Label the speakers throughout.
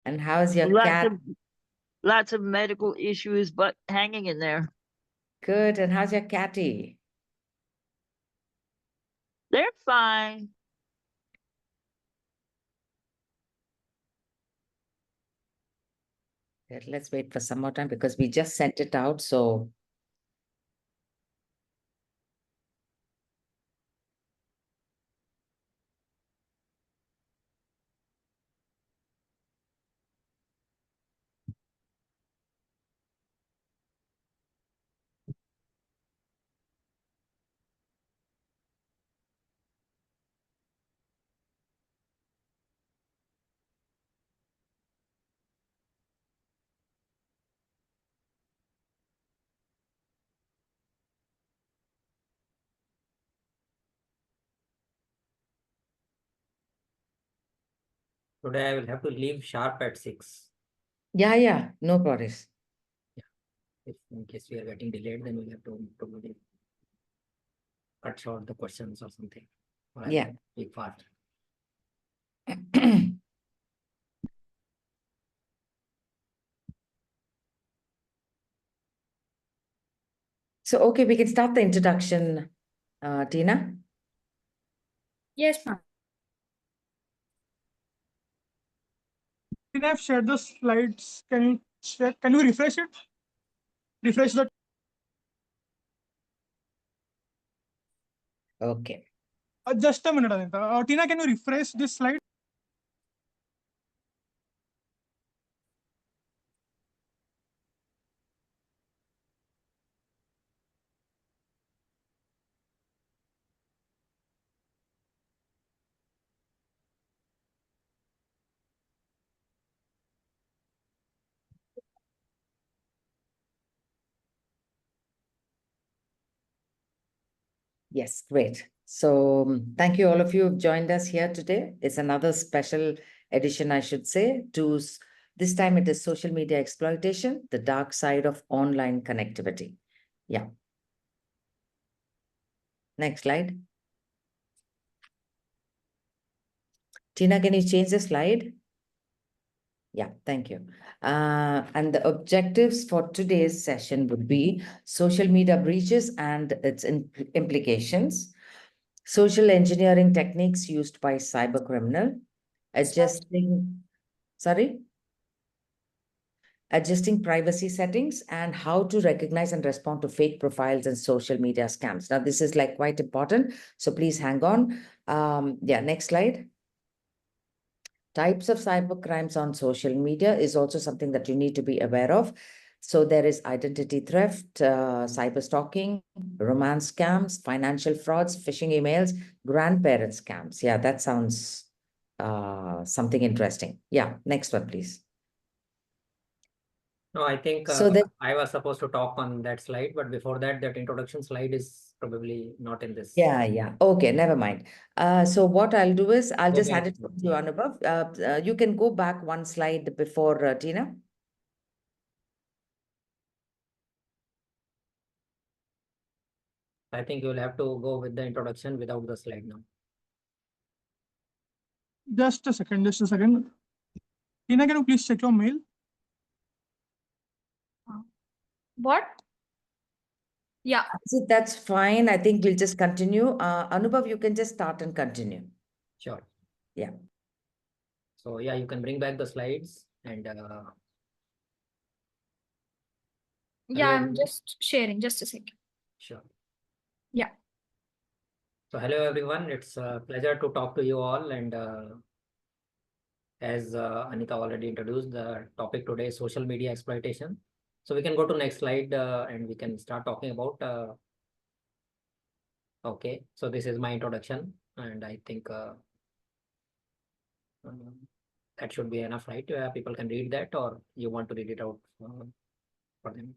Speaker 1: And how's your
Speaker 2: Lots
Speaker 1: cat?
Speaker 2: of lots of medical issues, but hanging in there.
Speaker 1: Good. And how's your catty?
Speaker 2: They're fine.
Speaker 1: Let's wait for some more time because we just sent it out. So
Speaker 3: Today I will have to leave sharp at 6.
Speaker 1: yeah, no worries.
Speaker 3: If in case we are getting delayed, then we'll have to probably cut short the questions or something. Or I'll
Speaker 1: Yeah.
Speaker 3: speak fast.
Speaker 1: So, okay, we can start the introduction, Tina.
Speaker 4: Yes, ma'am.
Speaker 5: Can I have shared the slides? Can you share? Can you refresh it? Refresh the.
Speaker 1: Okay.
Speaker 5: Just a minute, Anita. Tina, can you refresh this slide?
Speaker 1: Yes, great. So thank you all of you who've joined us here today. It's another special edition, I should say, this time it is social media exploitation, the dark side of online connectivity. Yeah. Next slide. Tina, can you change the slide? Yeah, thank you. And the objectives for today's session would be social media breaches and its implications, social engineering techniques used by cybercriminal, adjusting privacy settings, and how to recognize and respond to fake profiles and social media scams. Now, this is like quite important, so please hang on. Yeah, next slide. Types of cyber crimes on social media is also something that you need to be aware of. So there is identity theft, cyber stalking, romance scams, financial frauds, phishing emails, grandparent scams. Yeah, that sounds something interesting. Yeah, next one, please.
Speaker 3: No, I think
Speaker 1: So
Speaker 3: I was supposed to talk on that slide, but before that, that introduction slide is probably not in this.
Speaker 1: Yeah. Okay, never mind. So what I'll do is I'll
Speaker 3: Go
Speaker 1: just
Speaker 3: back.
Speaker 1: hand it to you on above. You can go back one slide before Tina.
Speaker 3: I think you will have to go with the introduction without the slide now.
Speaker 5: Just a second. Just a second. Tina, can you please check your mail?
Speaker 4: What? Yeah.
Speaker 1: So that's fine. I think we'll just continue. Anubhav, you can just start and continue.
Speaker 3: Sure.
Speaker 1: Yeah.
Speaker 3: So yeah, you can bring back the slides and
Speaker 4: Yeah,
Speaker 3: hello,
Speaker 4: I'm
Speaker 3: everyone.
Speaker 4: just sharing. Just a second.
Speaker 3: Sure.
Speaker 4: Yeah.
Speaker 3: So hello everyone, it's a pleasure to talk to you all, and as Anita already introduced, the topic today is social media exploitation. So we can go to next slide and we can start talking about okay, so this is my introduction, and I think that should be enough, right? People can read that, or you want to read it out for them?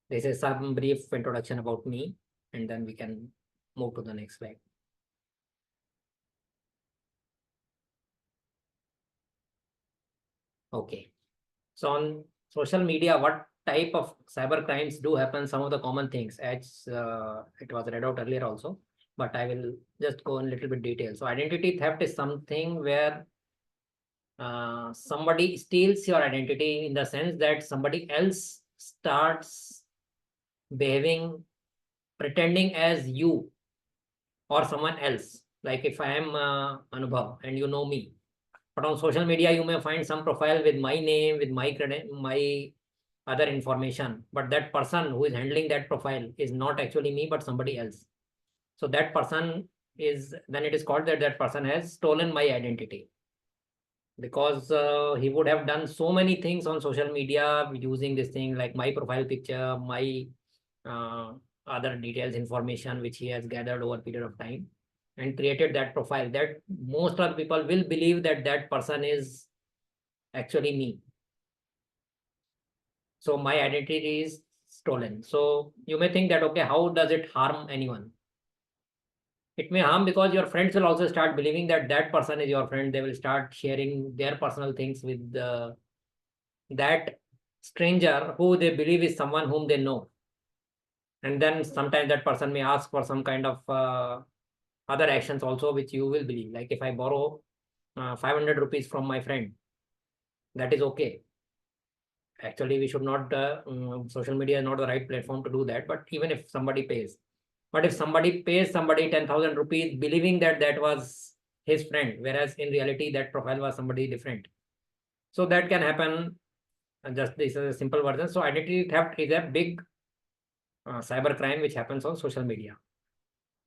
Speaker 3: This is some brief introduction about me, and then we can move to the next slide. Okay. So on social media, what type of cyber crimes do happen? Some of the common things, as it was read out earlier also, but I will just go in a little bit detail. So identity theft is something where somebody steals your identity in the sense that somebody else starts behaving, pretending as you or someone else. Like if I am Anubhav and you know me, but on social media you may find some profile with my name, with my other information, but that person who is handling that profile is not actually me but somebody else. So that person is, then it is called that that person has stolen my identity, because he would have done so many things on social media using this thing like my profile picture, my uh, other details, information which he has gathered over a period of time and created that profile, that most of the people will believe that that person is actually me. So my identity is stolen. So you may think that, okay, how does it harm anyone? It may harm because your friends will also start believing that that person is your friend. They will start sharing their personal things with that stranger who they believe is someone whom they know. And then sometimes that person may ask for some kind of other actions also, which you will believe. Like if I borrow 500 rupees from my friend, that is okay. Actually, we should not, social media is not the right platform to do that. But even if somebody pays, but if somebody pays somebody 10,000 rupees, believing that that was his friend, whereas in reality that profile was somebody different. So that can happen. Just this is a simple version. So identity theft is a big cyber crime which happens on social media.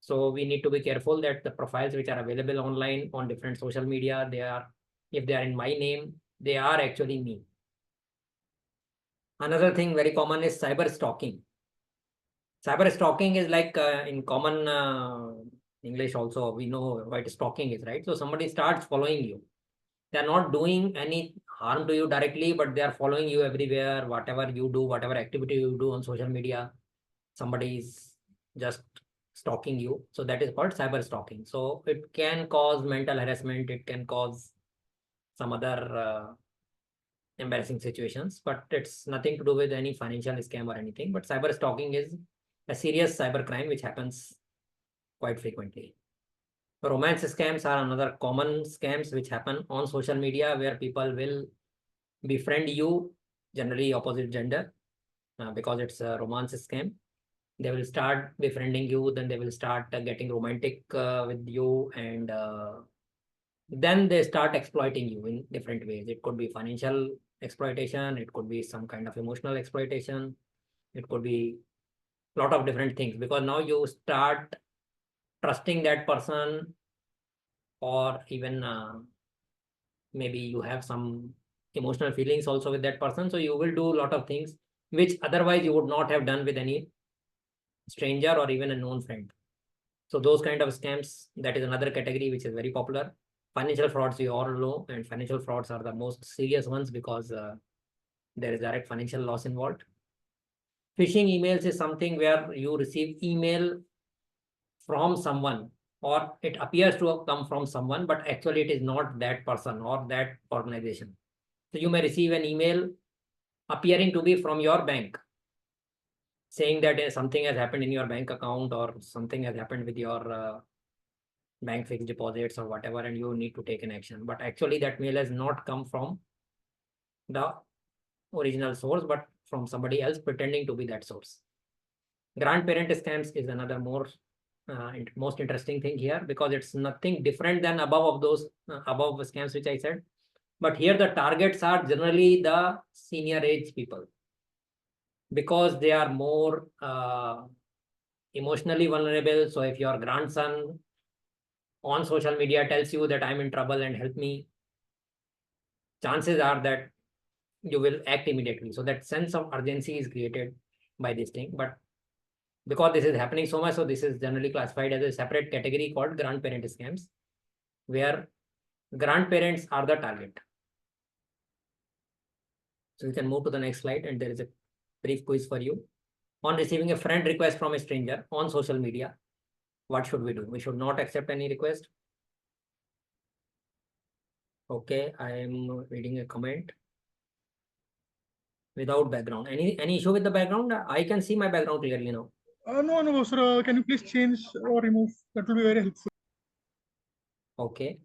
Speaker 3: So we need to be careful that the profiles which are available online on different social media, they are, if they are in my name, they are actually me. Another thing very common is cyber stalking. Cyber stalking is like in common English also, we know what stalking is, right? So somebody starts following you. They are not doing any harm to you directly, but they are following you everywhere, whatever you do, whatever activity you do on social media, somebody is just stalking you. So that is called cyber stalking. So it can cause mental harassment, it can cause some other embarrassing situations, but it's nothing to do with any financial scam or anything. But cyber stalking is a serious cyber crime which happens quite frequently. Romance scams are another common scams which happen on social media, where people will befriend you, generally opposite gender, because it's a romance scam. They will start befriending you, then they will start getting romantic with you, and then they start exploiting you in different ways. It could be financial exploitation, it could be some kind of emotional exploitation, it could be a lot of different things, because now you start trusting that person, or even maybe you have some emotional feelings also with that person, so you will do a lot of things which otherwise you would not have done with any stranger or even a known friend. So those kind of scams, that is another category which is very popular. Financial frauds, you all know, and financial frauds are the most serious ones because there is direct financial loss involved. Phishing emails is something where you receive email from someone, or it appears to have come from someone, but actually it is not that person or that organization. So you may receive an email appearing to be from your bank, saying that something has happened in your bank account, or something has happened with your bank fixed deposits or whatever, and you need to take an action. But actually that mail has not come from the original source, but from somebody else pretending to be that source. Grandparent scams is another most interesting thing here, because it's nothing different than above of those above scams which I said. But here the targets are generally the senior age people, because they are more emotionally vulnerable. So if your grandson on social media tells you that I'm in trouble and help me, chances are that you will act immediately. So that sense of urgency is created by this thing. But because this is happening so much, so this is generally classified as a separate category called grandparent scams, where grandparents are the target. So you can move to the next slide, and there is a brief quiz for you. On receiving a friend request from a stranger on social media, what should we do? We should not accept any request. Okay, I am reading a comment. Without background. Any issue with the background? I can see my background clearly now.
Speaker 5: No, sir. Can you please change or remove? That will be very helpful.
Speaker 3: Okay.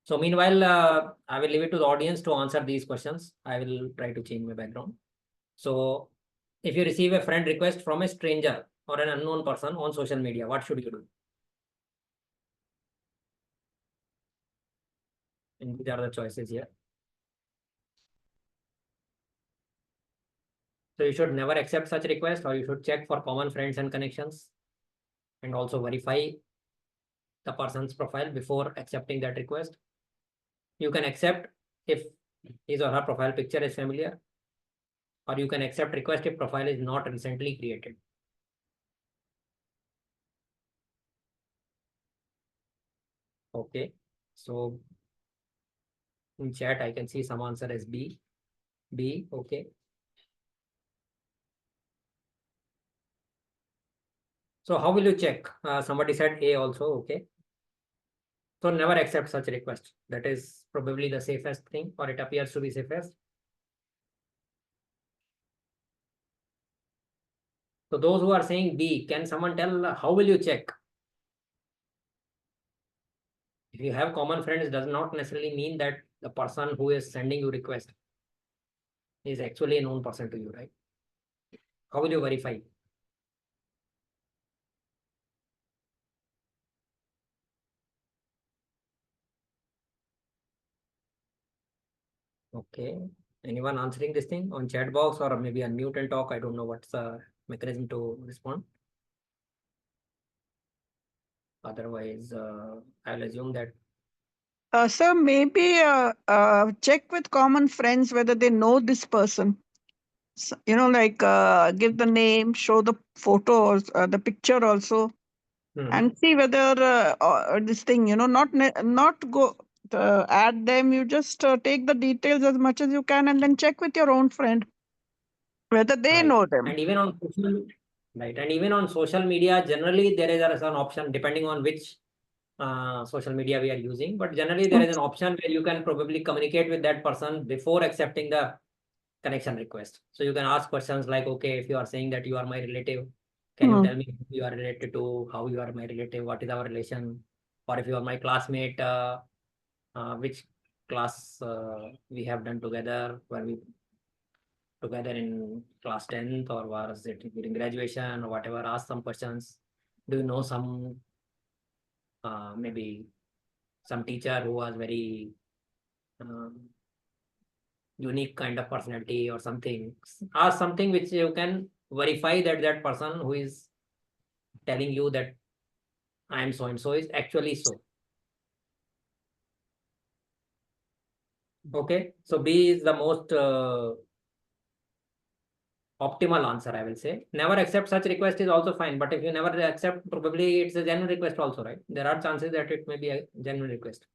Speaker 3: So meanwhile, I will leave it to the audience to answer these questions. I will try to change my background. So if you receive a friend request from a stranger or an unknown person on social media, what should you do? And these are the choices here. So you should never accept such request, or you should check for common friends and connections, and also verify the person's profile before accepting that request. You can accept if his or her profile picture is familiar, or you can accept request if profile is not recently created. Okay, so in chat I can see some answer as B. B, okay. So how will you check? Somebody said A also, okay. So never accept such request. That is probably the safest thing, or it appears to be safest. So those who are saying B, can someone tell how will you check? If you have common friends, does not necessarily mean that the person who is sending you request is actually a known person to you, right? How will you verify? Okay. Anyone answering this thing on chat box, or maybe unmute and talk? I don't know what's the mechanism to respond. Otherwise, I'll assume that.
Speaker 6: Sir, maybe check with common friends whether they know this person. Like give the name, show the photo, or the picture also, and see whether this thing, not go add them. You just take the details as much as you can, and then check with your own friend whether they
Speaker 3: Right.
Speaker 6: know them.
Speaker 3: And even on social, right, and even on social media, generally there is an option depending on which social media we are using. But generally there is an option where you can probably communicate with that person before accepting the connection request. So you can ask questions like, okay, if you are saying that you are my relative, can you
Speaker 6: Hmm.
Speaker 3: tell me who you are related to, how you are my relative, what is our relation, or if you are my classmate, which class we have done together, were we together in class 10th, or was it during graduation, or whatever. Ask some questions. Do you know some maybe some teacher who was very unique kind of personality or something? Ask something which you can verify that that person who is telling you that I am so and so is actually so. Okay, so B is the most optimal answer, I will say. Never accept such request is also fine, but if you never accept, probably it's a genuine request also, right? There are chances that it may be a genuine request.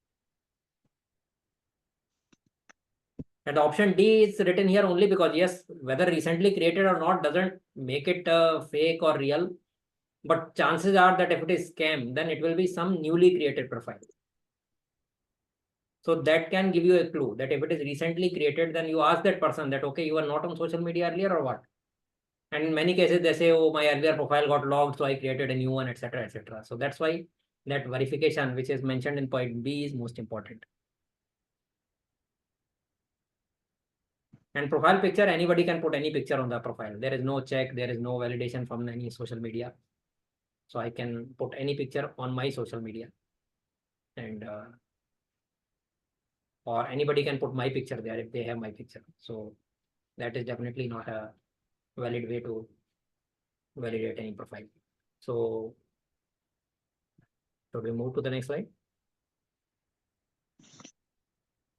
Speaker 3: And the option D is written here only because, yes, whether recently created or not doesn't make it fake or real. But chances are that if it is scam, then it will be some newly created profile. So that can give you a clue that if it is recently created, then you ask that person that, okay, you were not on social media earlier or what? And in many cases, they say, oh, my earlier profile got logged, so I created a new one, etc., etc. So that's why that verification, which is mentioned in point B, is most important. And profile picture, anybody can put any picture on the profile. There is no check, there is no validation from any social media. So I can put any picture on my social media, and or anybody can put my picture there if they have my picture. So that is definitely not a valid way to validate any profile. So should we move to the next slide?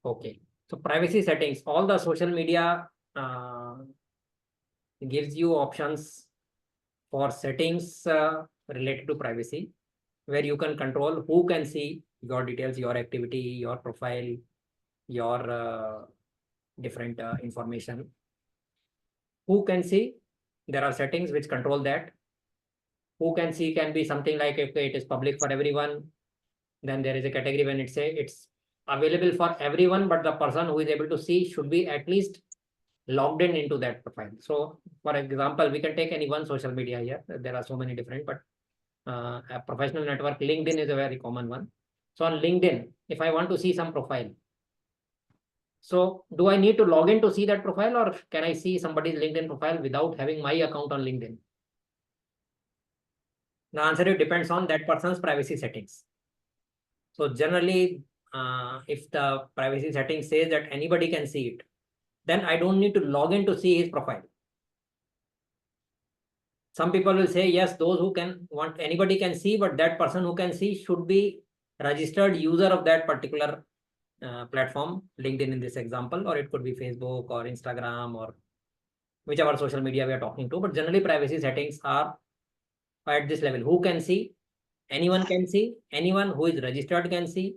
Speaker 3: Okay. So privacy settings, all the social media gives you options for settings related to privacy, where you can control who can see your details, your activity, your profile, your different information. Who can see? There are settings which control that. Who can see can be something like if it is public for everyone, then there is a category when it say it's available for everyone, but the person who is able to see should be at least logged in into that profile. So for example, we can take any one social media here. There are so many different, but a professional network, LinkedIn is a very common one. So on LinkedIn, if I want to see some profile, so do I need to log in to see that profile, or can I see somebody's LinkedIn profile without having my account on LinkedIn? The answer it depends on that person's privacy settings. So generally, if the privacy setting says that anybody can see it, then I don't need to log in to see his profile. Some people will say, yes, those who can want anybody can see, but that person who can see should be registered user of that particular platform, LinkedIn in this example, or it could be Facebook or Instagram or whichever social media we are talking to. But generally, privacy settings are at this level. Who can see? Anyone can see. Anyone who is registered can see.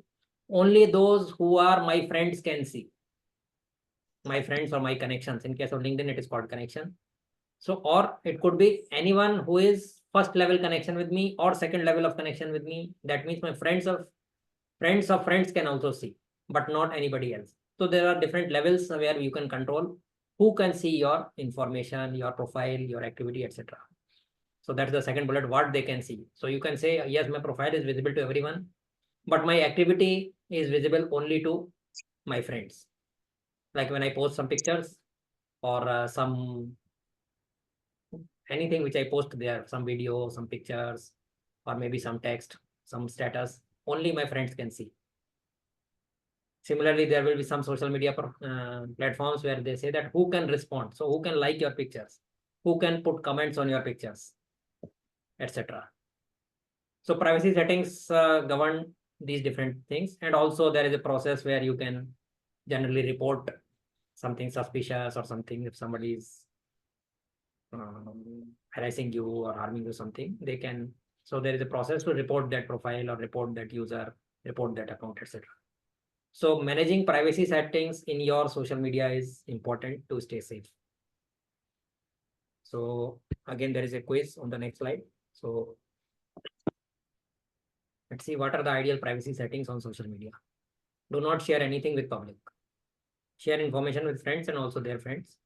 Speaker 3: Only those who are my friends can see. My friends or my connections. In case of LinkedIn, it is called connection. So, or it could be anyone who is first level connection with me or second level of connection with me. That means my friends of friends can also see, but not anybody else. So there are different levels where you can control who can see your information, your profile, your activity, etc. So that's the second bullet, what they can see. So you can say, yes, my profile is visible to everyone, but my activity is visible only to my friends. Like when I post some pictures or anything which I post there, some video, some pictures, or maybe some text, some status, only my friends can see. Similarly, there will be some social media platforms where they say that who can respond. So who can like your pictures, who can put comments on your pictures, etc. So privacy settings govern these different things. And also there is a process where you can generally report something suspicious or something. If somebody is harassing you or harming you something, they can. So there is a process to report that profile or report that user, report that account, etc. So managing privacy settings in your social media is important to stay safe. So again, there is a quiz on the next slide. So let's see what are the ideal privacy settings on social media. Do not share anything with public. Share information with friends and also their friends.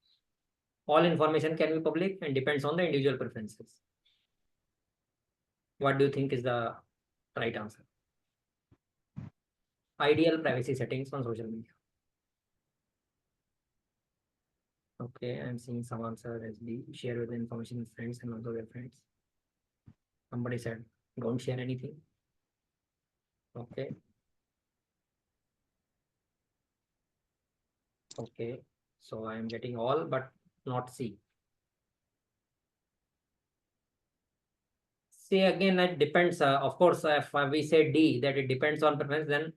Speaker 3: All information can be public and depends on the individual preferences. What do you think is the right answer? Ideal privacy settings on social media. Okay, I'm seeing some answer as B. Share with information with friends and also their friends. Somebody said, don't share anything. Okay. Okay. So I am getting all, but not C. See, again, it depends. Of course, if we say D, that it depends on preference, then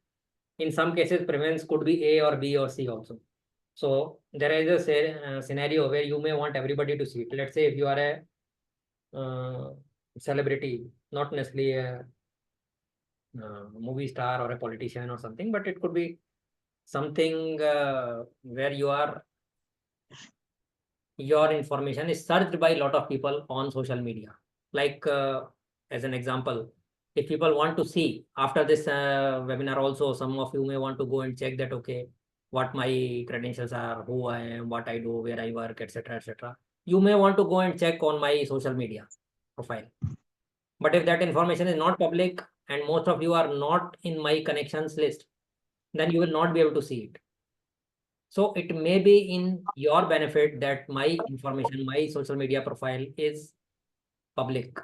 Speaker 3: in some cases, preference could be A or B or C also. So there is a scenario where you may want everybody to see it. Let's say if you are a celebrity, not necessarily a movie star or a politician or something, but it could be something where your information is searched by a lot of people on social media. Like as an example, if people want to see after this webinar also, some of you may want to go and check that, okay, what my credentials are, who I am, what I do, where I work, etc., etc. You may want to go and check on my social media profile. But if that information is not public and most of you are not in my connections list, then you will not be able to see it. So it may be in your benefit that my information, my social media profile is public.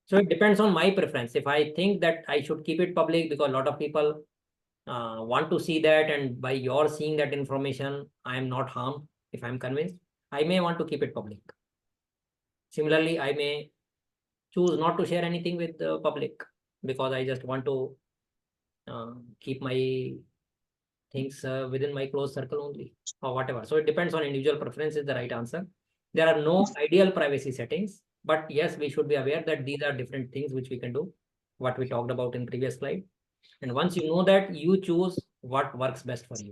Speaker 3: So it depends on my preference. If I think that I should keep it public because a lot of people want to see that, and by your seeing that information, I am not harmed. If I'm convinced, I may want to keep it public. Similarly, I may choose not to share anything with the public because I just want to keep my things within my close circle only or whatever. So it depends on individual preference is the right answer. There are no ideal privacy settings, but yes, we should be aware that these are different things which we can do, what we talked about in previous slide. And once you know that, you choose what works best for you.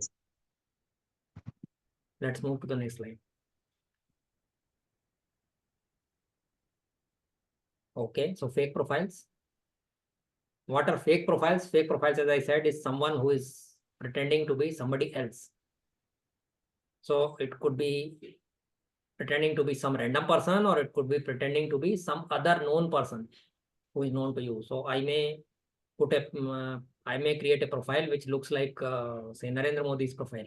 Speaker 3: Let's move to the next slide. Okay, so fake profiles. What are fake profiles? Fake profiles, as I said, is someone who is pretending to be somebody else. So it could be pretending to be some random person, or it could be pretending to be some other known person who is known to you. So I may put I may create a profile which looks like say Narendra Modi's profile,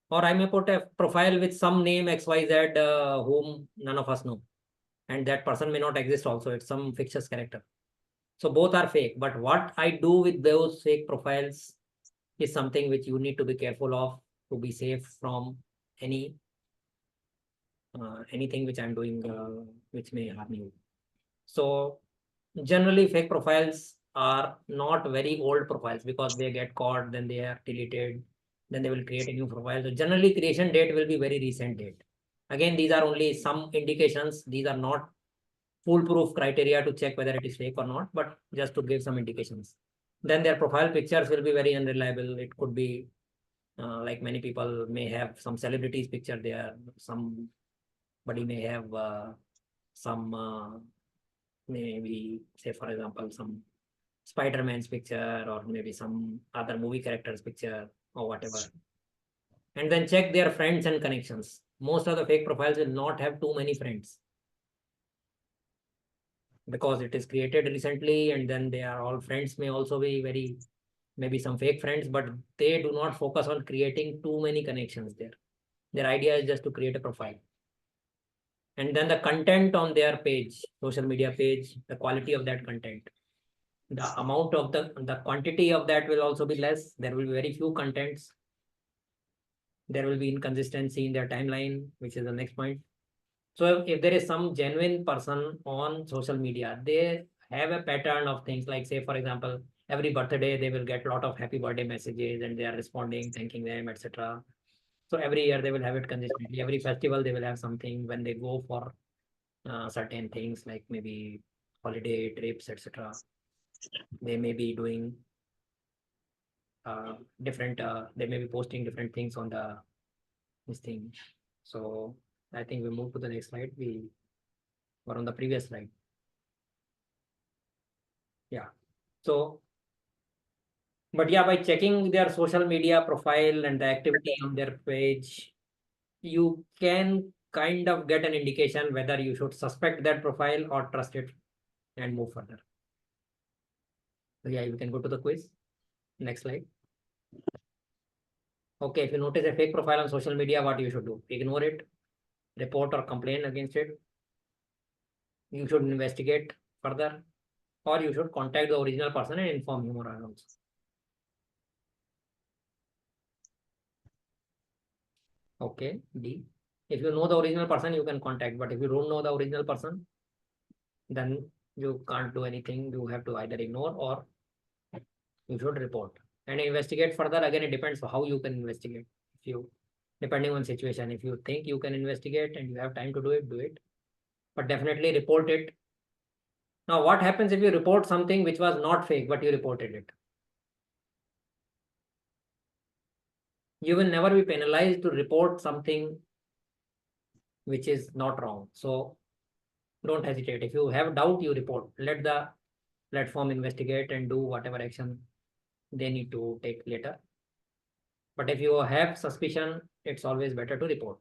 Speaker 3: or I may put a profile with some name XYZ whom none of us know, and that person may not exist also. It's some fictitious character. So both are fake. But what I do with those fake profiles is something which you need to be careful of to be safe from anything which I'm doing which may harm you. So generally fake profiles are not very old profiles because they get caught, then they are deleted, then they will create a new profile. So generally creation date will be very recent date. Again, these are only some indications. These are not foolproof criteria to check whether it is fake or not, but just to give some indications. Then their profile pictures will be very unreliable. It could be like many people may have some celebrities picture there. Somebody may have some maybe say for example some Spider-Man's picture or maybe some other movie character's picture or whatever. And then check their friends and connections. Most of the fake profiles will not have too many friends because it is created recently, and then they are all friends may also be very maybe some fake friends, but they do not focus on creating too many connections there. Their idea is just to create a profile. And then the content on their page, social media page, the quality of that content, the amount of the quantity of that will also be less. There will be very few contents. There will be inconsistency in their timeline, which is the next point. So if there is some genuine person on social media, they have a pattern of things like, say, for example, every birthday they will get a lot of happy birthday messages and they are responding, thanking them, etc. So every year they will have it consistently. Every festival they will have something. When they go for certain things like maybe holiday trips, etc., they may be doing different. They may be posting different things on this thing. So I think we move to the next slide. We were on the previous slide. Yeah. So, but yeah, by checking their social media profile and the activity on their page, you can kind of get an indication whether you should suspect that profile or trust it and move further. So yeah, you can go to the quiz. Next slide. Okay, if you notice a fake profile on social media, what you should do? Ignore it, report or complain against it. You should investigate further, or you should contact the original person and inform him or her also. Okay, D. If you know the original person, you can contact, but if you don't know the original person, then you can't do anything. You have to either ignore or you should report and investigate further. Again, it depends on how you can investigate. If you, depending on situation, if you think you can investigate and you have time to do it, do it. But definitely report it. Now, what happens if you report something which was not fake, but you reported it? You will never be penalized to report something which is not wrong. So don't hesitate. If you have doubt, you report. Let the platform investigate and do whatever action they need to take later. But if you have suspicion, it's always better to report.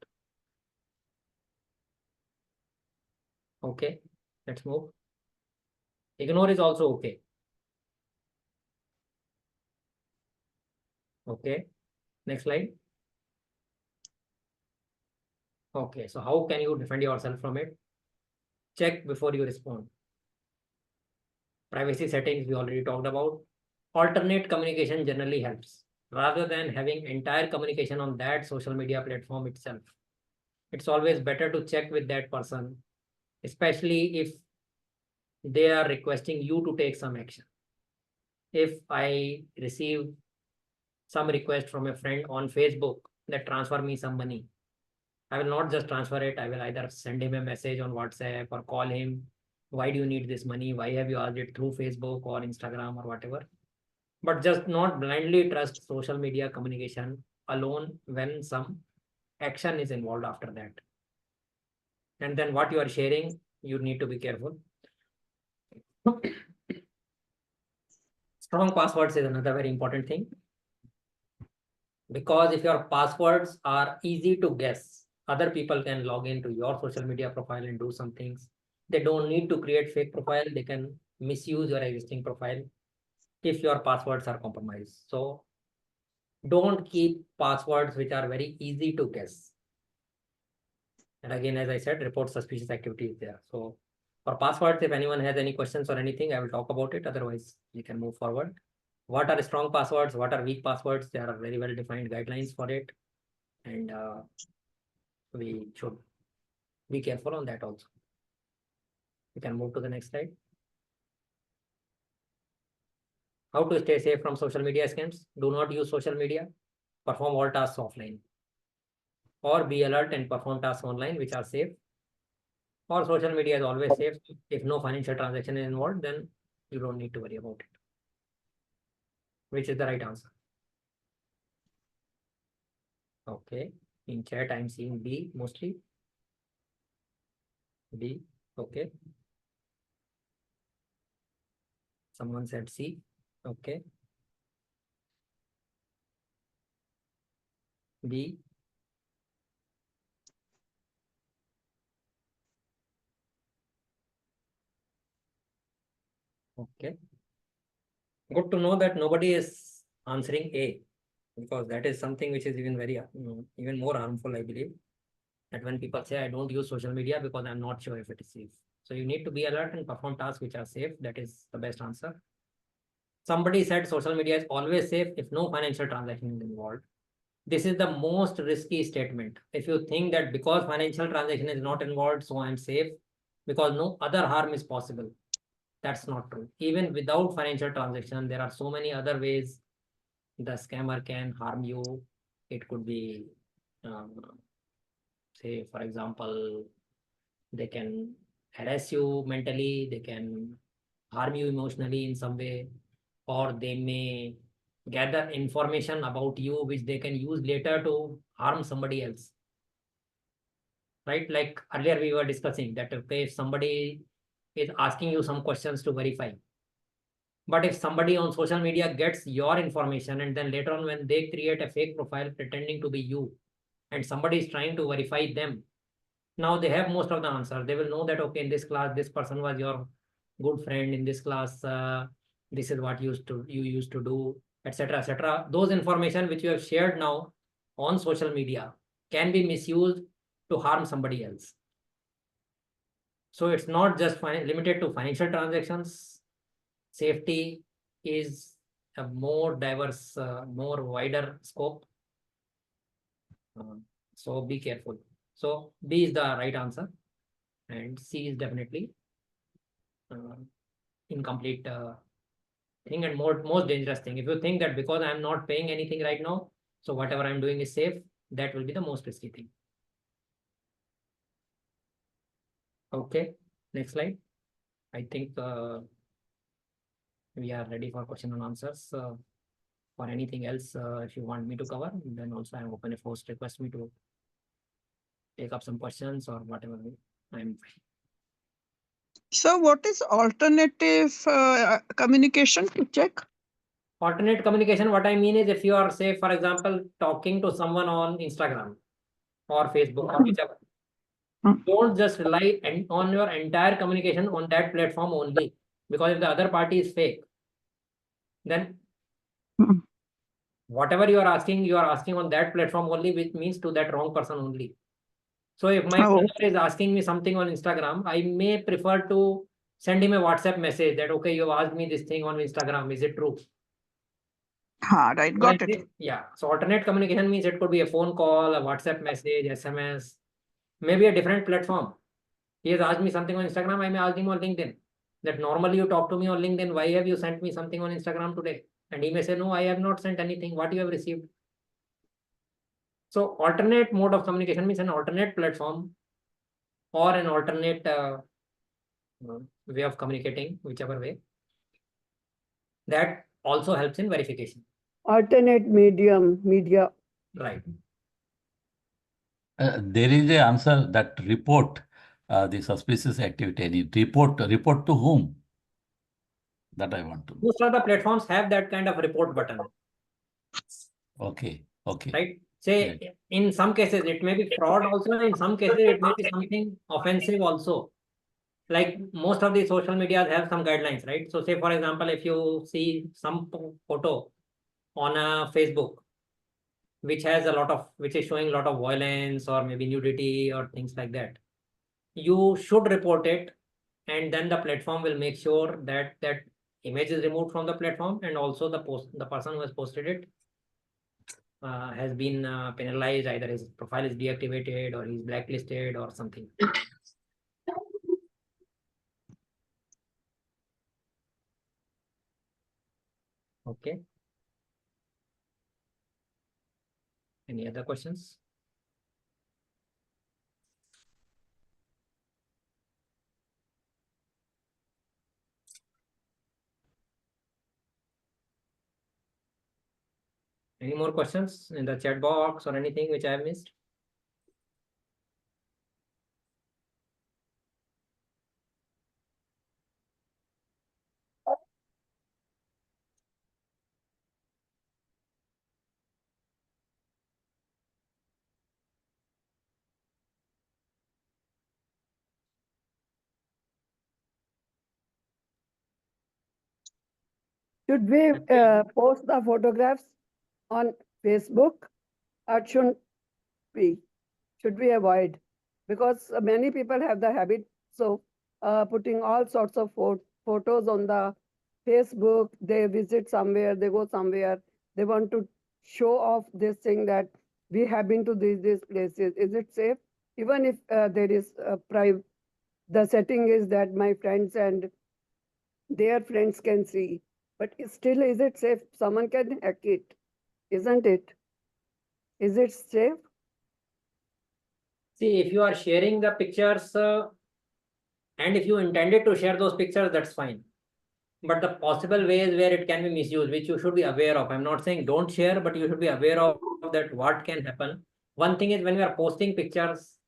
Speaker 3: Okay, let's move. Ignore is also okay. Okay, next slide. Okay, so how can you defend yourself from it? Check before you respond. Privacy settings we already talked about. Alternate communication generally helps rather than having entire communication on that social media platform itself. It's always better to check with that person, especially if they are requesting you to take some action. If I receive some request from a friend on Facebook that transfer me some money, I will not just transfer it. I will either send him a message on WhatsApp or call him. Why do you need this money? Why have you asked it through Facebook or Instagram or whatever? But just not blindly trust social media communication alone when some action is involved after that. And then what you are sharing, you need to be careful. Strong passwords is another very important thing. Because if your passwords are easy to guess, other people can log into your social media profile and do some things. They don't need to create fake profile. They can misuse your existing profile. if your passwords are compromised. So don't keep passwords which are very easy to guess. And again, as I said, report suspicious activities there. So for passwords, if anyone has any questions or anything, I will talk about it. Otherwise, we can move forward. What are strong passwords? What are weak passwords? There are very well defined guidelines for it. And we should be careful on that also. We can move to the next slide. How to stay safe from social media scams? Do not use social media. Perform all tasks offline. Or be alert and perform tasks online which are safe. Or social media is always safe. If no financial transaction is involved, then you don't need to worry about it. Which is the right answer? Okay. In chat, I'm seeing B mostly. B. Okay. Someone said C. Okay. B. Okay. Good to know that nobody is answering A, because that is something which is even very even more harmful, I believe. That when people say I don't use social media because I'm not sure if it is safe. So you need to be alert and perform tasks which are safe. That is the best answer. Somebody said social media is always safe if no financial transaction is involved. This is the most risky statement. If you think that because financial transaction is not involved, so I'm safe, because no other harm is possible. That's not true. Even without financial transaction, there are so many other ways the scammer can harm you. It could be, say, for example, they can harass you mentally, they can harm you emotionally in some way, or they may gather information about you which they can use later to harm somebody else. Right? Like earlier we were discussing that if somebody is asking you some questions to verify, but if somebody on social media gets your information and then later on when they create a fake profile pretending to be you and somebody is trying to verify them, now they have most of the answer. They will know that, okay, in this class, this person was your good friend. In this class, this is what you used to do, etc., etc. Those information which you have shared now on social media can be misused to harm somebody else. So it's not just limited to financial transactions. Safety is a more diverse, more wider scope. So be careful. So B is the right answer, and C is definitely incomplete thing and most dangerous thing. If you think that because I'm not paying anything right now, so whatever I'm doing is safe, that will be the most risky thing. Okay, next slide. I think we are ready for question and answers. For anything else, if you want me to cover, then also I'm open. If host request me to take up some questions or whatever, I'm fine.
Speaker 6: So what is alternative communication to check?
Speaker 3: Alternate communication, what I mean is if you are, say, for example, talking to someone on Instagram or Facebook or whichever, don't just rely on your entire communication on that platform only, because if the other party is fake, then whatever you are asking on that platform only, which means to that wrong person only. So if my brother is asking me something on Instagram, I may prefer to send him a WhatsApp message that, okay, you have asked me this thing on Instagram, is it true?
Speaker 6: Right, got it.
Speaker 3: Yeah. So alternate communication means it could be a phone call, a WhatsApp message, SMS, maybe a different platform. He has asked me something on Instagram, I may ask him on LinkedIn. That normally you talk to me on LinkedIn, why have you sent me something on Instagram today? And he may say, no, I have not sent anything. What you have received? So alternate mode of communication means an alternate platform or an alternate way of communicating, whichever way. That also helps in verification.
Speaker 7: Alternate media.
Speaker 3: Right.
Speaker 8: There is a answer that report the suspicious activity. Any report to whom? That I want to know.
Speaker 3: Most of the platforms have that kind of report button.
Speaker 8: Okay.
Speaker 3: Right. Say
Speaker 8: Right.
Speaker 3: in some cases it may be fraud also. In some cases it may be something offensive also. like most of the social medias have some guidelines, right? So say, for example, if you see some photo on a Facebook, which has a lot of, which is showing a lot of violence or maybe nudity or things like that, you should report it, and then the platform will make sure that that image is removed from the platform, and also the person who has posted it has been penalized, either his profile is deactivated or he's blacklisted or something. Okay. Any other questions? Any more questions in the chat box or anything which I have missed?
Speaker 7: Should we post the photographs on Facebook or shouldn't we? Should we avoid? Because many people have the habit of putting all sorts of photos on the Facebook. They visit somewhere, they go somewhere, they want to show off this thing that we have been to these places. Is it safe? Even if there is a private, the setting is that my friends and their friends can see. But still, is it safe? Someone can hack it, isn't it? Is it safe?
Speaker 3: See, if you are sharing the pictures and if you intended to share those pictures, that's fine. But the possible ways where it can be misused, which you should be aware of. I'm not saying don't share, but you should be aware of that what can happen. One thing is, when you are posting pictures,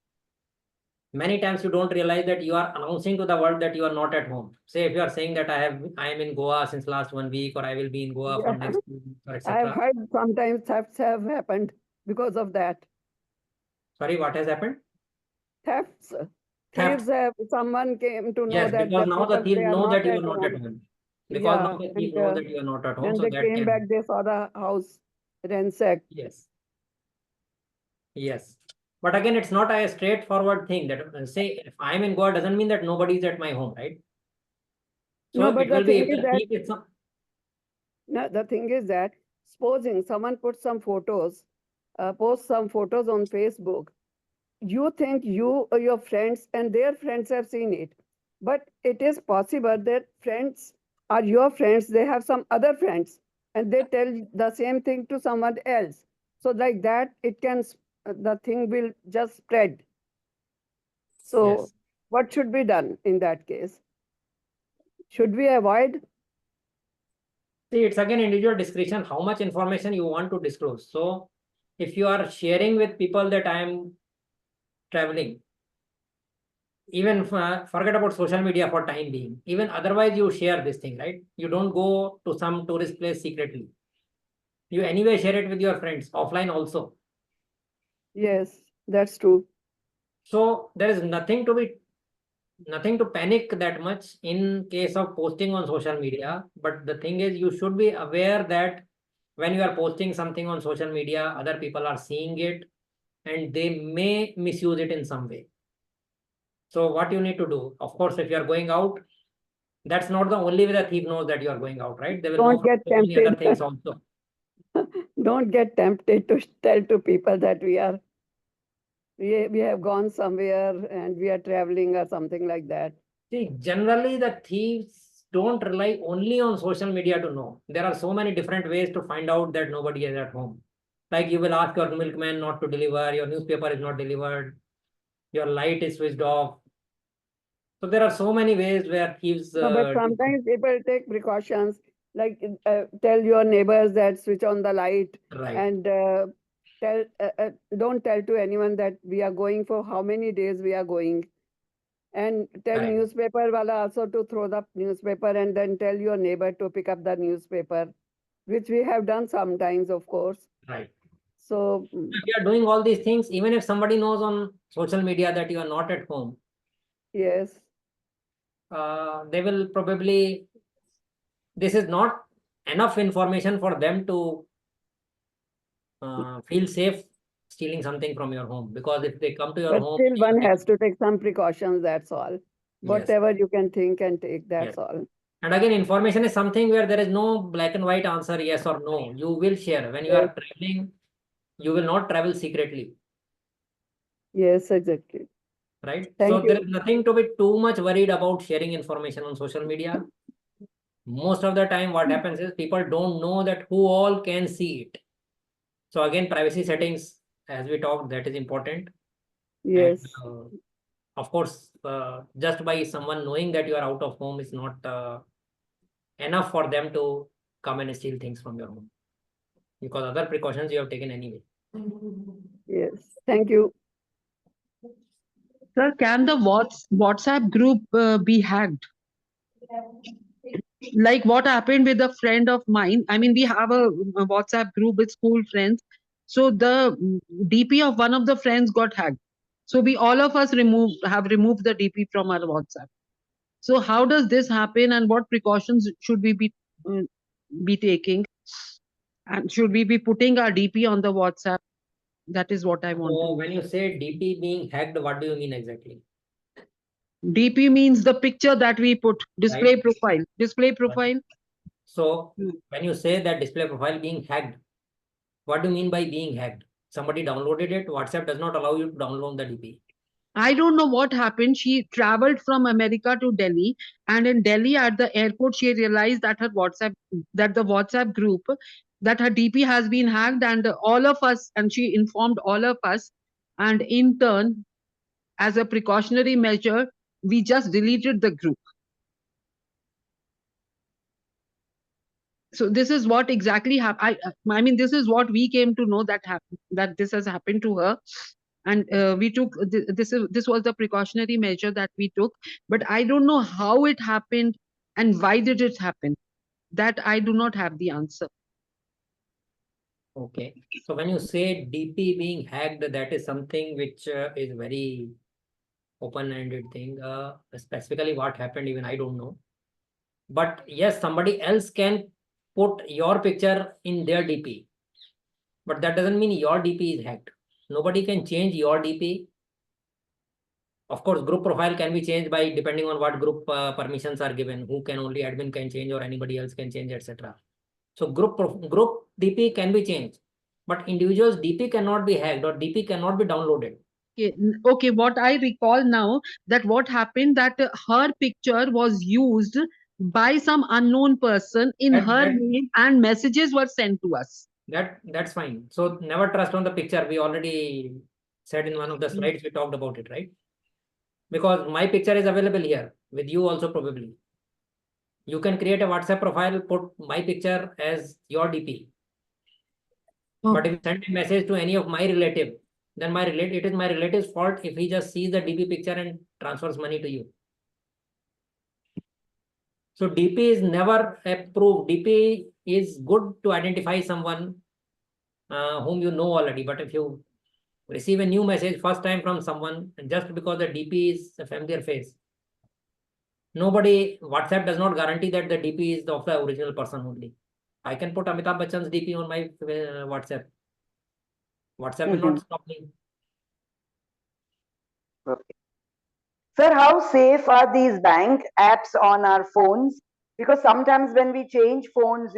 Speaker 3: many times you don't realize that you are announcing to the world that you are not at home. Say if you are saying that I am in Goa since last 1 week, or I will be in Goa for
Speaker 7: Yeah.
Speaker 3: next 2 weeks, or
Speaker 7: I've
Speaker 3: etc.
Speaker 7: heard sometimes thefts have happened because of that.
Speaker 3: Sorry, what has happened?
Speaker 7: Thefts.
Speaker 3: Theft.
Speaker 7: Thieves have, someone came to know
Speaker 3: Yes,
Speaker 7: that
Speaker 3: because
Speaker 7: the
Speaker 3: now the
Speaker 7: people,
Speaker 3: thief
Speaker 7: they are
Speaker 3: know
Speaker 7: not
Speaker 3: that you are
Speaker 7: at
Speaker 3: not at
Speaker 7: home.
Speaker 3: home. Because now
Speaker 7: Yeah,
Speaker 3: the thief
Speaker 7: and
Speaker 3: knows that you are not at home,
Speaker 7: when
Speaker 3: so
Speaker 7: they
Speaker 3: that
Speaker 7: came
Speaker 3: can
Speaker 7: back, they saw the house ransacked.
Speaker 3: yes. Yes. But again, it's not a straightforward thing that say if I'm in Goa doesn't mean that nobody is at my home, right? So
Speaker 7: No, but
Speaker 3: it
Speaker 7: the
Speaker 3: will be,
Speaker 7: thing
Speaker 3: if
Speaker 7: is
Speaker 3: the
Speaker 7: that,
Speaker 3: thief is some,
Speaker 7: no, the thing is that, supposing someone puts some photos, posts some photos on Facebook, you think you or your friends and their friends have seen it. But it is possible that friends are your friends, they have some other friends, and they tell the same thing to someone else. So like that, it can, the thing will just spread. So
Speaker 3: yes.
Speaker 7: what should be done in that case? Should we avoid?
Speaker 3: See, it's again individual discretion, how much information you want to disclose. So if you are sharing with people that I am traveling, even forget about social media for time being, even otherwise you share this thing, right? You don't go to some tourist place secretly. You anyway share it with your friends offline also.
Speaker 7: Yes, that's true.
Speaker 3: So there is nothing to panic that much in case of posting on social media. But the thing is, you should be aware that when you are posting something on social media, other people are seeing it and they may misuse it in some way. So what you need to do, of course, if you are going out, that's not the only way the thief knows that you are going out, right? They will know
Speaker 7: Don't
Speaker 3: from
Speaker 7: get
Speaker 3: so many other
Speaker 7: tempted.
Speaker 3: things also.
Speaker 7: Don't get tempted to tell to people that we have gone somewhere and we are traveling or something like that.
Speaker 3: See, generally the thieves don't rely only on social media to know. There are so many different ways to find out that nobody is at home. Like you will ask your milkman not to deliver, your newspaper is not delivered, your light is switched off. So there are so many ways where thieves
Speaker 7: No, but sometimes people take precautions, like tell your neighbors that switch on the light,
Speaker 3: right,
Speaker 7: and don't tell to anyone that we are going for how many days we are going, and tell
Speaker 3: correct,
Speaker 7: newspaper wala also to throw the newspaper, and then tell your neighbor to pick up the newspaper, which we have done sometimes, of course.
Speaker 3: right.
Speaker 7: So
Speaker 3: If you are doing all these things, even if somebody knows on social media that you are not at home,
Speaker 7: yes,
Speaker 3: they will probably, this is not enough information for them to feel safe stealing something from your home, because if they come to your
Speaker 7: But
Speaker 3: home,
Speaker 7: still, one
Speaker 3: they-
Speaker 7: has to take some precautions, that's all.
Speaker 3: Yes.
Speaker 7: Whatever you can think and take, that's
Speaker 3: Yes.
Speaker 7: all.
Speaker 3: And again, information is something where there is no black and white answer, yes or no. You will share. When you
Speaker 7: Yes.
Speaker 3: are traveling, you will not travel secretly,
Speaker 7: Yes, exactly.
Speaker 3: right?
Speaker 7: Thank
Speaker 3: So there
Speaker 7: you.
Speaker 3: is nothing to be too much worried about sharing information on social media. Most of the time, what happens is people don't know that who all can see it. So again, privacy settings, as we talked, that is important.
Speaker 7: Yes.
Speaker 3: And of course, just by someone knowing that you are out of home is not enough for them to come and steal things from your home, because other precautions you have taken anyway.
Speaker 7: Yes. Thank you.
Speaker 9: Sir, can the WhatsApp group be hacked? Like what happened with a friend of mine. I mean, we have a WhatsApp group with school friends. So the DP of one of the friends got hacked. So we all of us have removed the DP from our WhatsApp. So how does this happen, and what precautions should we be taking? And should we be putting our DP on the WhatsApp? That is what I want to
Speaker 3: So
Speaker 9: know.
Speaker 3: when you say DP being hacked, what do you mean exactly?
Speaker 9: DP means the picture that we put, display
Speaker 3: Right.
Speaker 9: profile, display profile.
Speaker 3: So
Speaker 9: Hmm.
Speaker 3: when you say that display profile being hacked, what do you mean by being hacked? Somebody downloaded it. WhatsApp does not allow you to download the DP.
Speaker 9: I don't know what happened. She traveled from America to Delhi, and in Delhi at the airport, she realized that the WhatsApp group, that her DP has been hacked, and all of us, and she informed all of us, and in turn, as a precautionary measure, we just deleted the group. So this is what exactly happened. I mean, this is what we came to know that this has happened to her, and we took this was the precautionary measure that we took. But I don't know how it happened and why did it happen. That I do not have the answer.
Speaker 3: Okay. So when you say DP being hacked, that is something which is very open-ended thing. Specifically what happened, even I don't know. But yes, somebody else can put your picture in their DP. But that doesn't mean your DP is hacked. Nobody can change your DP. Of course, group profile can be changed by depending on what group permissions are given, who can only admin can change or anybody else can change, etc. So group DP can be changed, but individuals DP cannot be hacked or DP cannot be downloaded.
Speaker 9: Okay, what I recall now, that what happened, that her picture was used by some unknown person in her name, and messages were sent to us.
Speaker 3: That's fine. So never trust on the picture. We already said in one of the slides, we talked about it, right? Because my picture is available here with you also probably. You can create a WhatsApp profile, put my picture as your DP. But if you send a message to any of my relative, then it is my relative's fault if he just sees the DP picture and transfers money to you. So DP is never approved. DP is good to identify someone whom you know already. But if you receive a new message first time from someone, and just because the DP is a familiar face, WhatsApp does not guarantee that the DP is of the original person only. I can put Amitabh Bachchan's DP on my WhatsApp. WhatsApp will not stop me.
Speaker 10: Okay. Sir, how safe are these bank apps on our phones? Because sometimes when we change phones,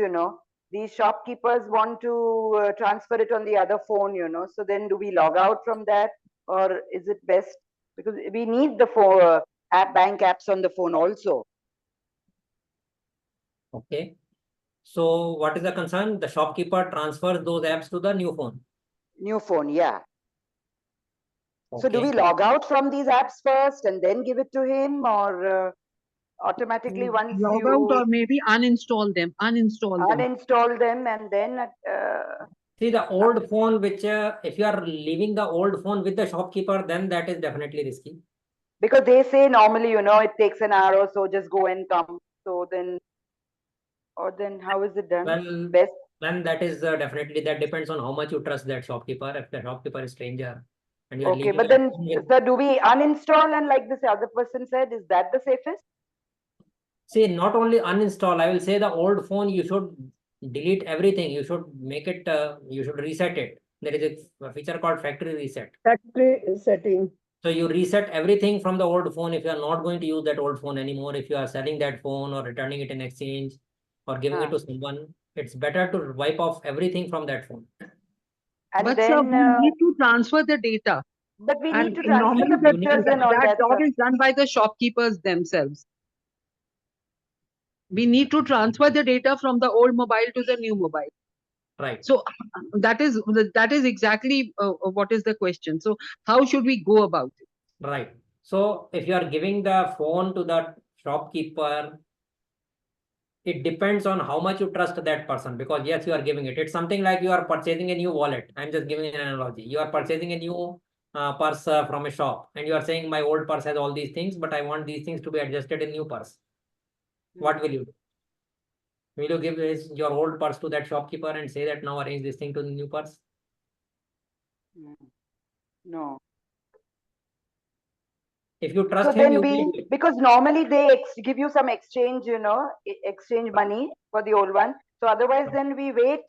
Speaker 10: these shopkeepers want to transfer it on the other phone, so then do we log out from that, or is it best? Because we need the bank apps on the phone also.
Speaker 3: Okay. So what is the concern? The shopkeeper transfers those apps to the new phone.
Speaker 10: New phone, yeah.
Speaker 3: Okay.
Speaker 10: So do we log out from these apps first and then give it to him, or automatically once
Speaker 9: Log
Speaker 10: you
Speaker 9: out, or maybe uninstall them.
Speaker 10: uninstall them and then
Speaker 3: see the old phone, which if you are leaving the old phone with the shopkeeper, then that is definitely risky.
Speaker 10: Because they say normally, it takes an hour or so, just go and come. So then, or then how is it done?
Speaker 3: Well,
Speaker 10: Best.
Speaker 3: then that is definitely, that depends on how much you trust that shopkeeper. If the shopkeeper is stranger and you are
Speaker 10: Okay,
Speaker 3: leaving
Speaker 10: but
Speaker 3: your
Speaker 10: then,
Speaker 3: phone with,
Speaker 10: sir, do we uninstall and like this other person said, is that the safest?
Speaker 3: See, not only uninstall, I will say the old phone, you should delete everything. You should make it, you should reset it. There is a feature called factory reset.
Speaker 7: Factory setting.
Speaker 3: So you reset everything from the old phone. If you are not going to use that old phone anymore, if you are selling that phone or returning it in exchange or giving it to someone, it's better to wipe off everything from that phone.
Speaker 10: And
Speaker 9: But sir,
Speaker 10: then,
Speaker 9: we need to transfer the data.
Speaker 10: but we
Speaker 9: And
Speaker 10: need to transfer
Speaker 9: normally
Speaker 10: the
Speaker 3: you need
Speaker 10: pictures
Speaker 3: to-
Speaker 10: and all
Speaker 9: that
Speaker 10: that.
Speaker 9: job
Speaker 10: Sir.
Speaker 9: is done by the shopkeepers themselves. We need to transfer the data from the old mobile to the new mobile.
Speaker 3: Right.
Speaker 9: So that is exactly what is the question. So how should we go about it?
Speaker 3: Right. So if you are giving the phone to the shopkeeper, it depends on how much you trust that person, because yes, you are giving it. It's something like you are purchasing a new wallet. I'm just giving an analogy. You are purchasing a new purse from a shop, and you are saying my old purse has all these things, but I want these things to be adjusted in new purse. What will you do? Will you give your old purse to that shopkeeper and say that now arrange this thing to the new purse?
Speaker 10: No.
Speaker 3: If you
Speaker 10: So
Speaker 3: trust him,
Speaker 10: then
Speaker 3: you
Speaker 10: we,
Speaker 3: will do it.
Speaker 10: because normally they give you some exchange, you know, exchange money for the old one. So otherwise, then we wait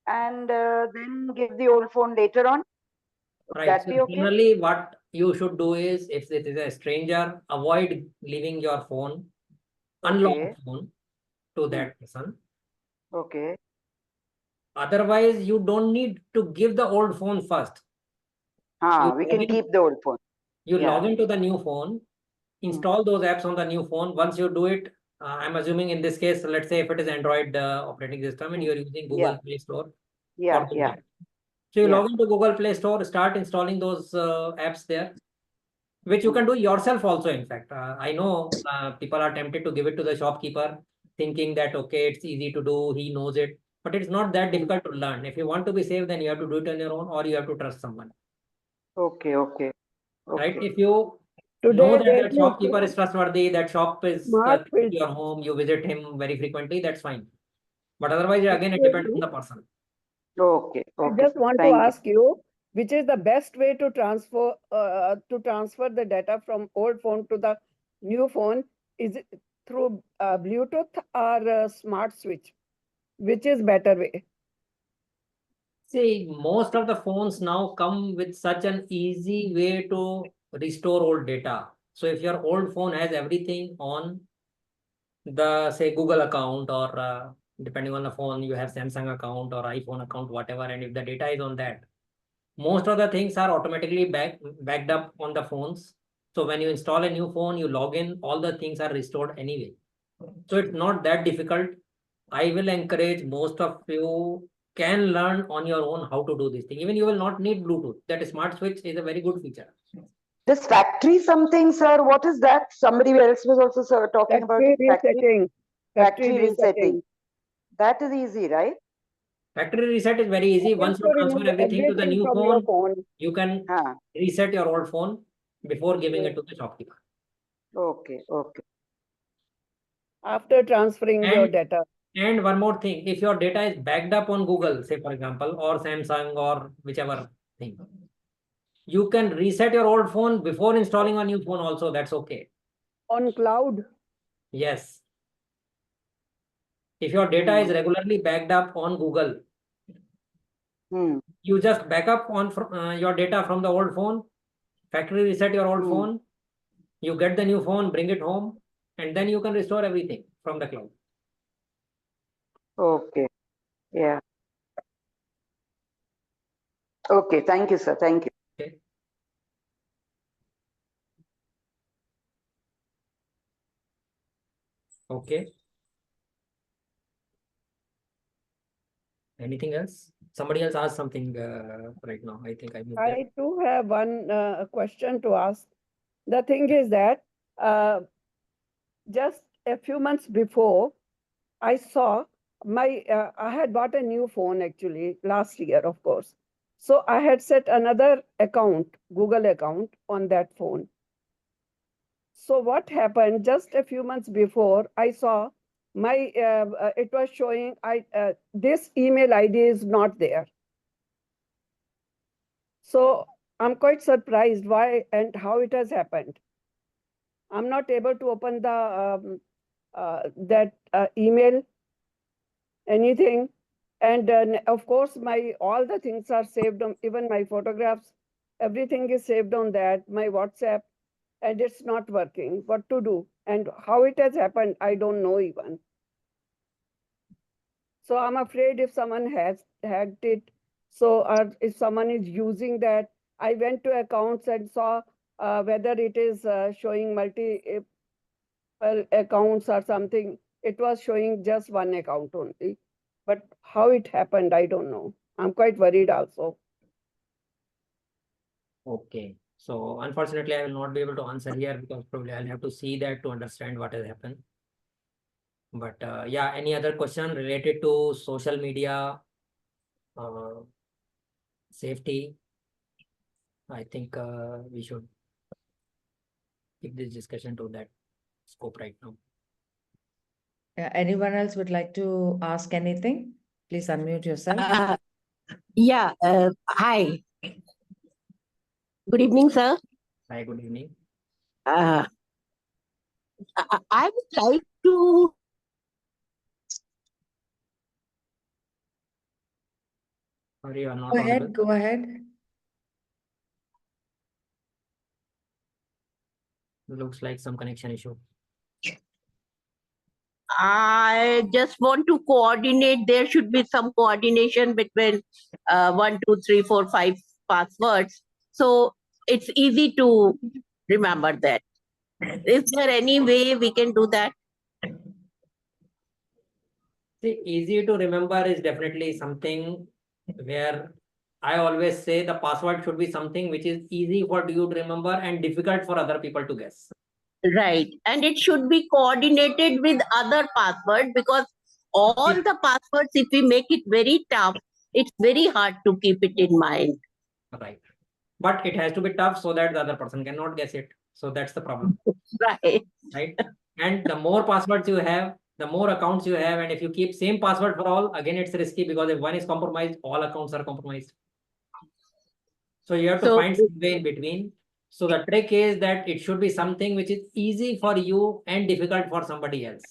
Speaker 10: and then give the old phone later on. Would
Speaker 3: Right.
Speaker 10: that
Speaker 3: So
Speaker 10: be okay?
Speaker 3: generally, what you should do is, if it is a stranger, avoid leaving your phone, unlocked phone, to that person.
Speaker 10: Okay.
Speaker 3: Otherwise, you don't need to give the old phone first. You
Speaker 10: We
Speaker 3: log
Speaker 10: can
Speaker 3: in-
Speaker 10: keep the old phone.
Speaker 3: You
Speaker 10: Yeah.
Speaker 3: log into the new phone, install those apps on the new phone. Once you do it, I'm assuming in this case, let's say if it is Android operating system and you're using Google Play Store
Speaker 10: Yeah,
Speaker 3: for
Speaker 10: yeah.
Speaker 3: that. So you
Speaker 10: Yeah.
Speaker 3: log into Google Play Store, start installing those apps there, which you can do yourself also. In fact, I know people are tempted to give it to the shopkeeper, thinking that, okay, it's easy to do, he knows it, but it's not that difficult to learn. If you want to be safe, then you have to do it on your own, or you have to trust someone.
Speaker 10: Okay, okay.
Speaker 3: Right?
Speaker 10: Okay.
Speaker 3: If you
Speaker 7: Today
Speaker 3: know that
Speaker 7: there
Speaker 3: that
Speaker 7: is
Speaker 3: shopkeeper is trustworthy, that shop is
Speaker 7: smart
Speaker 3: in
Speaker 7: filter.
Speaker 3: your home, you visit him very frequently, that's fine. But otherwise, again, it depends on the person.
Speaker 10: Okay,
Speaker 7: I
Speaker 10: okay.
Speaker 7: just
Speaker 10: Sir.
Speaker 7: want to
Speaker 10: Thank you.
Speaker 7: ask you, which is the best way to transfer the data from old phone to the new phone? Is it through Bluetooth or smart switch? Which is better way?
Speaker 3: See, most of the phones now come with such an easy way to restore old data. So if your old phone has everything on the, say, Google account, or depending on the phone, you have Samsung account or iPhone account, whatever, and if the data is on that, most of the things are automatically backed up on the phones. So when you install a new phone, you log in, all the things are restored anyway. So it's not that difficult. I will encourage most of you can learn on your own how to do this thing. Even you will not need Bluetooth. That smart switch is a very good feature.
Speaker 10: This factory something, sir, what is that? Somebody else was also, sir, talking about
Speaker 7: Factory
Speaker 10: it.
Speaker 7: resetting.
Speaker 10: Factory resetting. That is easy, right?
Speaker 3: Factory reset is very easy. Once you
Speaker 7: To
Speaker 3: transfer
Speaker 7: remove
Speaker 3: everything to the
Speaker 7: everything
Speaker 3: new
Speaker 7: from your
Speaker 3: phone,
Speaker 7: phone.
Speaker 3: you can reset your old phone before giving it to the shopkeeper.
Speaker 10: Okay, okay.
Speaker 7: After transferring your
Speaker 3: And
Speaker 7: data.
Speaker 3: And one more thing, if your data is backed up on Google, say for example, or Samsung or whichever thing, you can reset your old phone before installing a new phone also. That's okay.
Speaker 7: On cloud?
Speaker 3: Yes. If your data is regularly backed up on Google, you just back up on your data from the old phone, factory reset your old phone, you get the new phone, bring it home, and then you can restore everything from the cloud.
Speaker 10: Okay. Yeah. Okay. Thank you, sir. Thank you.
Speaker 3: Okay. Okay. Anything else? Somebody else asked something right now. I think I missed that.
Speaker 7: I too have one question to ask. The thing is that just a few months before, I saw I had bought a new phone actually last year, of course. So I had set another account, Google account on that phone. So what happened just a few months before, I saw it was showing this email ID is not there. So I'm quite surprised why and how it has happened. I'm not able to open the that email, anything. And of course, my all the things are saved on, even my photographs, everything is saved on that, my WhatsApp, and it's not working. What to do? And how it has happened, I don't know even. So I'm afraid if someone has hacked it, so or if someone is using that, I went to accounts and saw whether it is showing multiple accounts or something. It was showing just one account only. But how it happened, I don't know. I'm quite worried also.
Speaker 3: Okay. So unfortunately, I will not be able to answer here because probably I'll have to see that to understand what has happened. But yeah, any other question related to social media safety? I think we should keep this discussion to that scope right now.
Speaker 1: Anyone else would like to ask anything? Please unmute yourself.
Speaker 11: Yeah, hi. Good evening, sir.
Speaker 3: Hi, good evening.
Speaker 11: I would like to.
Speaker 3: Sorry, you are not
Speaker 1: Go
Speaker 3: audible.
Speaker 1: ahead, go ahead.
Speaker 3: Looks like some connection issue.
Speaker 11: I just want to coordinate. There should be some coordination between 1, 2, 3, 4, 5 passwords. So it's easy to remember that. Is there any way we can do that?
Speaker 3: See, easy to remember is definitely something where I always say the password should be something which is easy for you to remember and difficult for other people to guess.
Speaker 11: Right. And it should be coordinated with other passwords because all the passwords, if we make it very tough, it's very hard to keep it in mind.
Speaker 3: Right. But it has to be tough so that the other person cannot guess it. So that's the problem.
Speaker 11: Right.
Speaker 3: Right. And the more passwords you have, the more accounts you have. And if you keep same password for all, again, it's risky because if one is compromised, all accounts are compromised. So you have to find some way in between. So the trick is that it should be something which is easy for you and difficult for somebody else.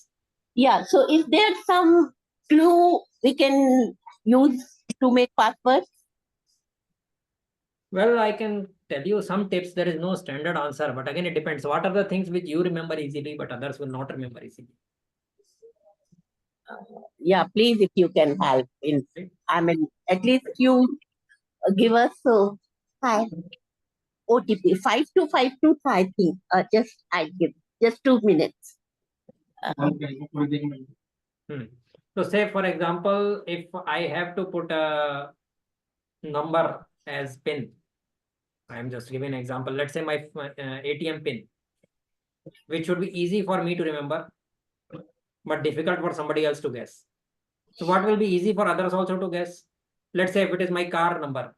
Speaker 11: Yeah. So is there some clue we can use to make passwords?
Speaker 3: Well, I can tell you some tips. There is no standard answer, but again, it depends. What are the things which you remember easily, but others will not remember easily?
Speaker 11: Yeah, please, if you can help in, I mean, at least you give us hi, OTP 5252, I think. Just I give just 2 minutes.
Speaker 3: So say, for example, if I have to put a number as PIN, I'm just giving an example. Let's say my ATM PIN, which should be easy for me to remember, but difficult for somebody else to guess. So what will be easy for others also to guess? Let's say if it is my car number,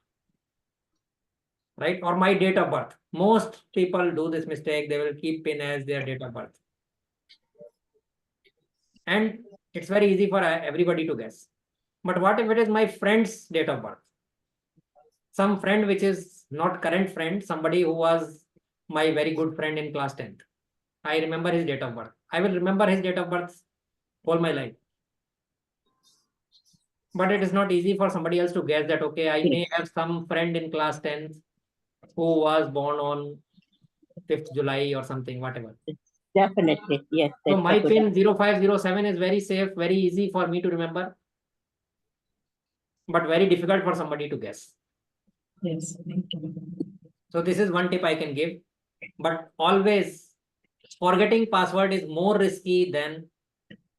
Speaker 3: right? Or my date of birth. Most people do this mistake. They will keep PIN as their date of birth. And it's very easy for everybody to guess. But what if it is my friend's date of birth? Some friend which is not current friend, somebody who was my very good friend in class 10th. I remember his date of birth. I will remember his date of birth all my life. But it is not easy for somebody else to guess that, okay, I may have some friend in class 10th who was born on 5th July or something, whatever.
Speaker 11: Definitely, yes.
Speaker 3: So my PIN 0507 is very safe, very easy for me to remember, but very difficult for somebody to guess.
Speaker 1: Yes.
Speaker 3: So this is one tip I can give, but always forgetting password is more risky than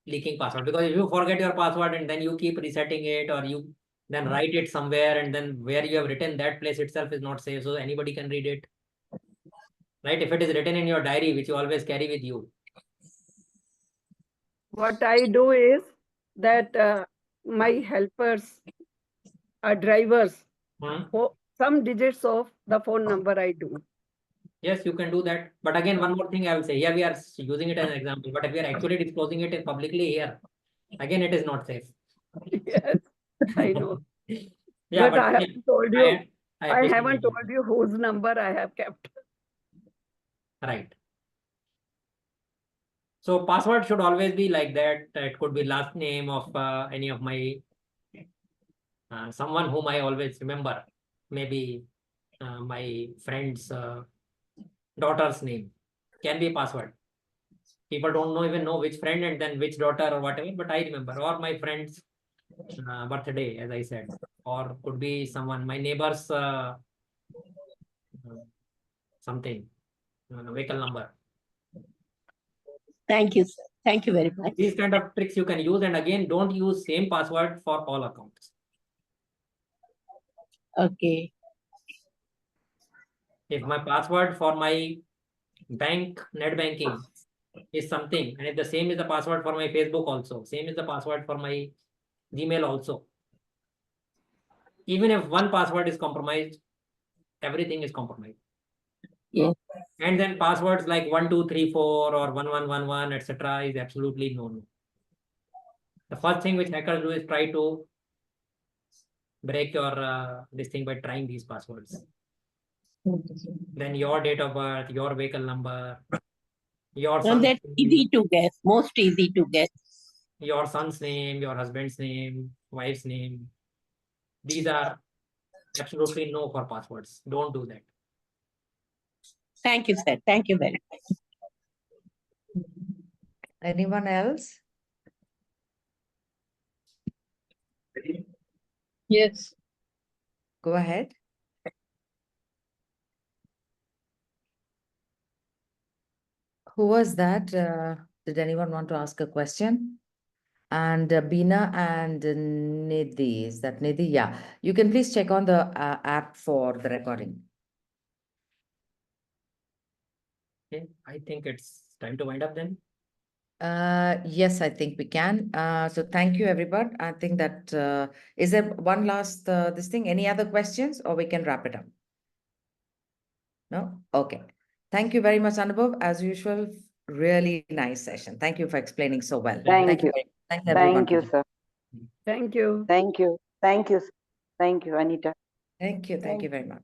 Speaker 3: leaking password, because if you forget your password and then you keep resetting it, or you then write it somewhere, and then where you have written that place itself is not safe, so anybody can read it, right? If it is written in your diary, which you always carry with you.
Speaker 7: What I do is that my helpers, drivers, some digits of the phone number I do.
Speaker 3: Yes, you can do that. But again, one more thing I will say. Here we are using it as an example, but if we are actually disclosing it publicly here, again, it is not safe.
Speaker 7: Yes, I know.
Speaker 3: Yeah,
Speaker 7: but I haven't told you. I haven't told you whose number I have kept.
Speaker 3: Right. So password should always be like that. It could be last name of any of my someone whom I always remember. Maybe my friend's daughter's name can be password. People don't even know which friend and then which daughter or whatever, but I remember. Or my friend's birthday, as I said, or could be someone, my neighbor's something, vehicle number.
Speaker 11: Thank you, sir. Thank you very much.
Speaker 3: These kind of tricks you can use, and again, don't use same password for all accounts.
Speaker 11: Okay.
Speaker 3: If my password for my net banking is something, and if the same is the password for my Facebook also, same is the password for my Gmail also. Even if one password is compromised, everything is compromised.
Speaker 11: Yes.
Speaker 3: And then passwords like 1234 or 1111, etc. is absolutely no. The first thing which hackers do is try to break your this thing by trying these passwords. Then your date of birth, your vehicle number, your
Speaker 11: No,
Speaker 3: son's
Speaker 11: that's easy to guess. Most easy to guess.
Speaker 3: your son's name, your husband's name, wife's name. These are absolutely no for passwords. Don't do that.
Speaker 11: Thank you, sir. Thank you very much.
Speaker 1: Anyone else?
Speaker 9: Yes.
Speaker 1: Go ahead. Who was that? Did anyone want to ask a question? And Bina and Nidhi, is that Nidhi? Yeah, you can please check on the app for the recording.
Speaker 3: Okay, I think it's time to wind up then.
Speaker 1: Yes, I think we can. So thank you, everyone. I think that is there one last this thing? Any other questions, or we can wrap it up? No? Okay. Thank you very much, Anubhav. As usual, really nice session. Thank you for explaining so well.
Speaker 10: Thank you.
Speaker 1: Thank everyone.
Speaker 10: Thank you, sir.
Speaker 7: Thank you.
Speaker 10: Thank you. Thank you. Thank you, Anita.
Speaker 1: Thank you. Thank you very much.